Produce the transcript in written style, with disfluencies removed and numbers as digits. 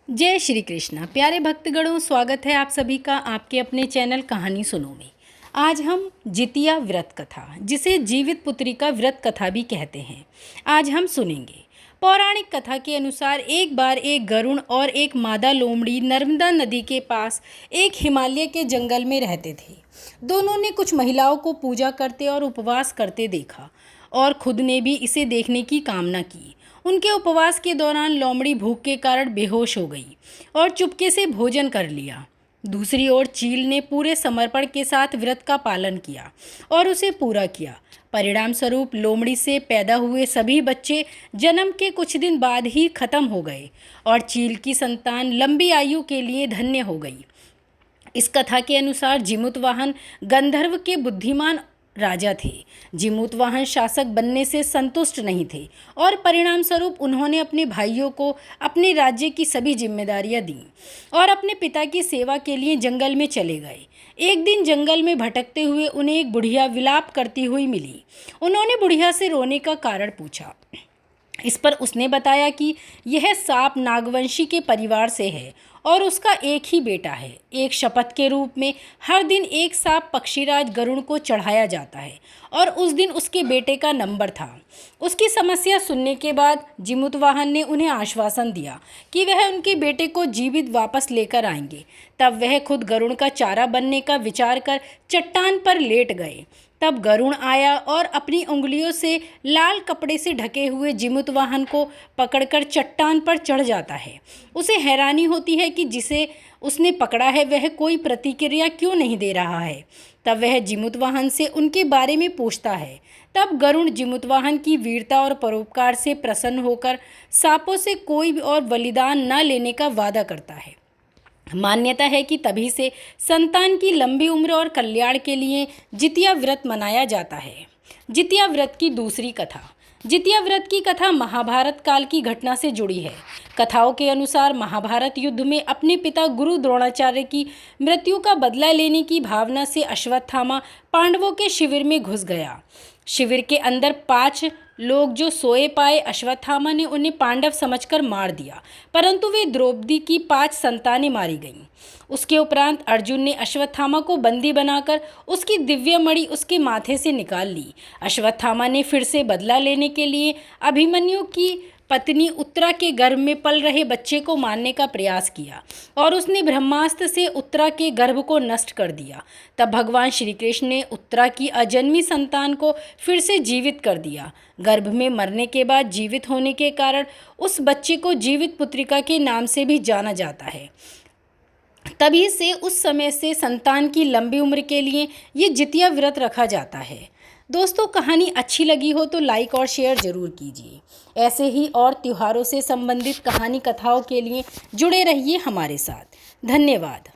जय श्री कृष्णा। प्यारे भक्तगणों, स्वागत है आप सभी का आपके अपने चैनल कहानी सुनो में। आज हम जितिया व्रत कथा, जिसे जीवित पुत्री का व्रत कथा भी कहते हैं, आज हम सुनेंगे। पौराणिक कथा के अनुसार एक बार एक गरुड़ और एक मादा लोमड़ी नर्मदा नदी के पास एक हिमालय के जंगल में रहते थे। दोनों ने कुछ महिलाओं को पूजा करते और उपवास करते देखा और खुद ने भी इसे देखने की कामना की। उनके उपवास के दौरान लोमड़ी भूख के कारण बेहोश हो गई और चुपके से भोजन कर लिया। दूसरी ओर चील ने पूरे समर्पण के साथ व्रत का पालन किया और उसे पूरा किया। परिणाम स्वरूप लोमड़ी से पैदा हुए सभी बच्चे जन्म के कुछ दिन बाद ही खत्म हो गए और चील की संतान लंबी आयु के लिए धन्य हो गई। इस कथा के अनुसार जिमुतवाहन गंधर्व के बुद्धिमान राजा थे। जिमुतवाहन शासक बनने से संतुष्ट नहीं थे और परिणाम स्वरूप उन्होंने अपने भाइयों को अपने राज्य की सभी जिम्मेदारियां दी और अपने पिता की सेवा के लिए जंगल में चले गए। एक दिन जंगल में भटकते हुए उन्हें एक बुढ़िया विलाप करती हुई मिली। उन्होंने बुढ़िया से रोने का कारण पूछा। इस पर उसने बताया कि यह सांप नागवंशी के परिवार से है और उसका एक ही बेटा है। एक शपथ के रूप में हर दिन एक सांप पक्षीराज गरुड़ को चढ़ाया जाता है और उस दिन उसके बेटे का नंबर था। उसकी समस्या सुनने के बाद जिमुतवाहन ने उन्हें आश्वासन दिया कि वह उनके बेटे को जीवित वापस लेकर आएंगे। तब वह खुद गरुड़ का चारा बनने का विचार कर चट्टान पर लेट गए। तब गरुड़ आया और अपनी उंगलियों से लाल कपड़े से ढके हुए जिमुतवाहन को पकड़कर चट्टान पर चढ़ जाता है। उसे हैरानी होती है कि जिसे उसने पकड़ा है वह कोई प्रतिक्रिया क्यों नहीं दे रहा है। तब वह जिमुतवाहन से उनके बारे में पूछता है। तब गरुड़ जिमुतवाहन की वीरता और परोपकार से प्रसन्न होकर सांपों से कोई और बलिदान न लेने का वादा करता है। मान्यता है कि तभी से संतान की लंबी उम्र और कल्याण के लिए जितिया व्रत मनाया जाता है। जितिया व्रत की दूसरी कथा। जितिया व्रत की कथा महाभारत काल की घटना से जुड़ी है। कथाओं के अनुसार महाभारत युद्ध में अपने पिता गुरु द्रोणाचार्य की मृत्यु का बदला लेने की भावना से अश्वत्थामा पांडवों के शिविर में घुस गया। शिविर के अंदर 5 लोग जो सोए पाए, अश्वत्थामा ने उन्हें पांडव समझकर मार दिया, परंतु वे द्रौपदी की 5 संतानें मारी गईं। उसके उपरांत अर्जुन ने अश्वत्थामा को बंदी बनाकर उसकी दिव्य मणि उसके माथे से निकाल ली। अश्वत्थामा ने फिर से बदला लेने के लिए अभिमन्यु की पत्नी उत्तरा के गर्भ में पल रहे बच्चे को मारने का प्रयास किया और उसने ब्रह्मास्त्र से उत्तरा के गर्भ को नष्ट कर दिया। तब भगवान श्री कृष्ण ने उत्तरा की अजन्मी संतान को फिर से जीवित कर दिया। गर्भ में मरने के बाद जीवित होने के कारण उस बच्चे को जीवित पुत्रिका के नाम से भी जाना जाता है। तभी से उस समय से संतान की लंबी उम्र के लिए ये जितिया व्रत रखा जाता है। दोस्तों, कहानी अच्छी लगी हो तो लाइक और शेयर ज़रूर कीजिए। ऐसे ही और त्योहारों से संबंधित कहानी कथाओं के लिए जुड़े रहिए हमारे साथ। धन्यवाद।